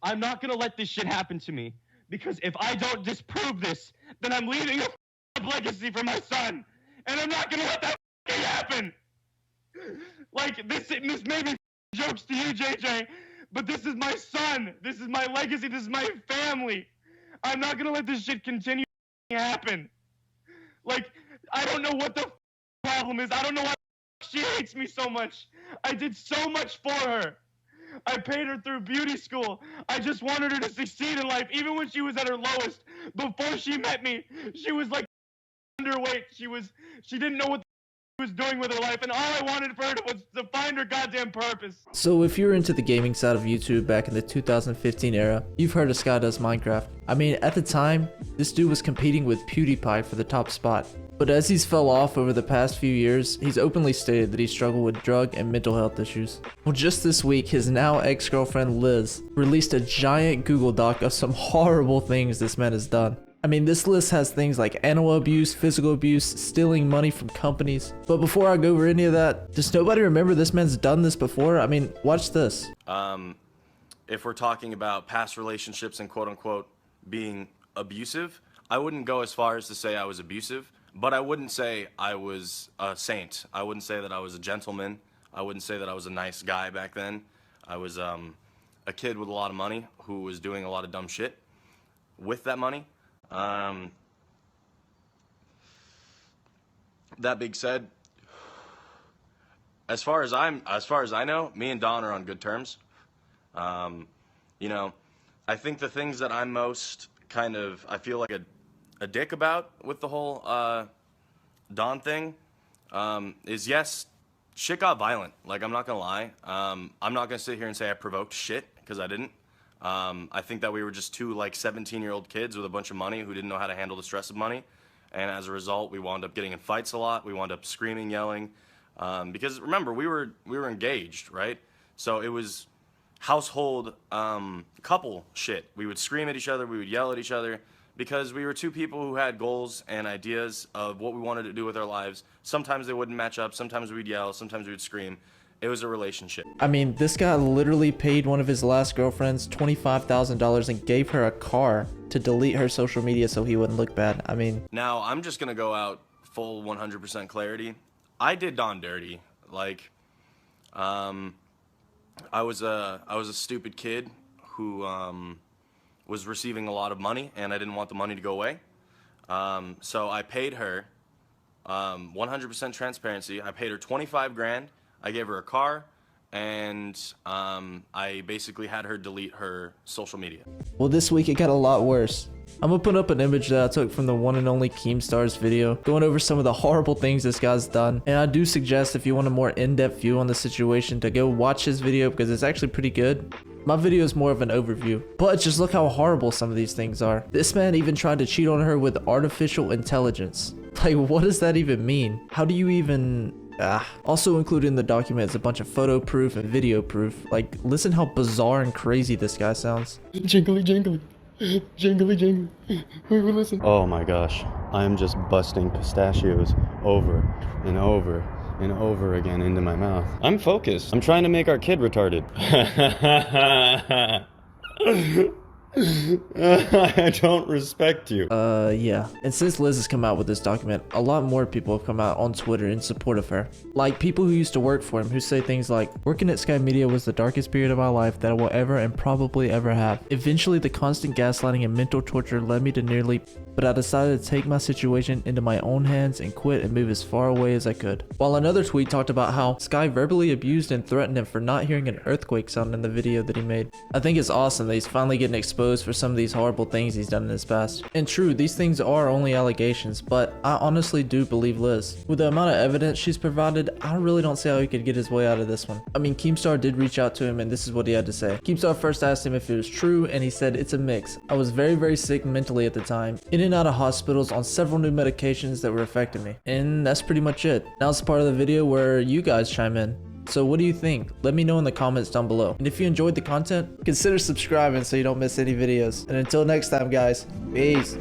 I'm not gonna let this shit happen to me. Because if I don't disprove this, then I'm leaving a legacy for my son. And I'm not gonna let that happen. Like, this may be jokes to you, JJ, but this is my son. This is my legacy. This is my family. I'm not gonna let this shit continue to happen. Like, I don't know what the problem is. I don't know why she hates me so much. I did so much for her. I paid her through beauty school. I just wanted her to succeed in life. Even when she was at her lowest, before she met me, she was like underweight. She didn't know what she was doing with her life, and all I wanted for her was to find her goddamn purpose. So if you're into the gaming side of YouTube back in the 2015 era, you've heard of SkyDoesMinecraft. I mean, at the time, this dude was competing with PewDiePie for the top spot. But as he's fell off over the past few years, he's openly stated that he struggled with drug and mental health issues. Well, just this week, his now ex-girlfriend Liz released a giant Google Doc of some horrible things this man has done. I mean, this list has things like animal abuse, physical abuse, stealing money from companies. But before I go over any of that, does nobody remember this man's done this before? I mean, watch this. If we're talking about past relationships and quote-unquote being abusive, I wouldn't go as far as to say I was abusive. But I wouldn't say I was a saint. I wouldn't say that I was a gentleman. I wouldn't say that I was a nice guy back then. I was a kid with a lot of money who was doing a lot of dumb shit with that money. That being said, as far as I know, me and Don are on good terms. You know, I think the things that I'm most I feel like a dick about with the whole Don thing is, yes, shit got violent. Like, I'm not gonna lie. I'm not gonna sit here and say I provoked shit, because I didn't. I think that we were just two like 17-year-old kids with a bunch of money who didn't know how to handle the stress of money, and as a result, we wound up getting in fights a lot. We wound up screaming, yelling, because remember, we were engaged, right? So it was household couple shit. We would scream at each other. We would yell at each other. Because we were two people who had goals and ideas of what we wanted to do with our lives. Sometimes they wouldn't match up, sometimes we'd yell, sometimes we'd scream. It was a relationship. I mean, this guy literally paid one of his last girlfriends $25,000 and gave her a car to delete her social media so he wouldn't look bad. I mean... Now, I'm just gonna go out full 100% clarity. I did Don dirty. Like, I was a stupid kid who, was receiving a lot of money, and I didn't want the money to go away. So I paid her 100% transparency. I paid her 25 grand. I gave her a car, and I basically had her delete her social media. Well, this week it got a lot worse. I'm gonna put up an image that I took from the one and only Keemstar's video, going over some of the horrible things this guy's done. And I do suggest, if you want a more in-depth view on the situation, to go watch his video, because it's actually pretty good. My video is more of an overview, but just look how horrible some of these things are. This man even tried to cheat on her with artificial intelligence. Like, what does that even mean? How do you even... Also included in the document is a bunch of photo proof and video proof. Like, listen how bizarre and crazy this guy sounds. Jingly jingly. Jingly jingly. Listen. Oh my gosh. I'm just busting pistachios over and over and over again into my mouth. I'm focused. I'm trying to make our kid retarded. I don't respect you. Yeah. And since Liz has come out with this document, a lot more people have come out on Twitter in support of her. Like people who used to work for him, who say things like, working at Sky Media was the darkest period of my life that I will ever and probably ever have. Eventually, the constant gaslighting and mental torture led me to nearly, but I decided to take my situation into my own hands and quit and move as far away as I could. While another tweet talked about how Sky verbally abused and threatened him for not hearing an earthquake sound in the video that he made. I think it's awesome that he's finally getting exposed for some of these horrible things he's done in his past. And true, these things are only allegations, but I honestly do believe Liz. With the amount of evidence she's provided, I really don't see how he could get his way out of this one. I mean, Keemstar did reach out to him, and this is what he had to say. Keemstar first asked him if it was true, and he said it's a mix. I was very, very sick mentally at the time, in and out of hospitals on several new medications that were affecting me. And that's pretty much it. Now it's part of the video where you guys chime in. So what do you think? Let me know in the comments down below. And if you enjoyed the content, consider subscribing so you don't miss any videos. And until next time, guys, peace.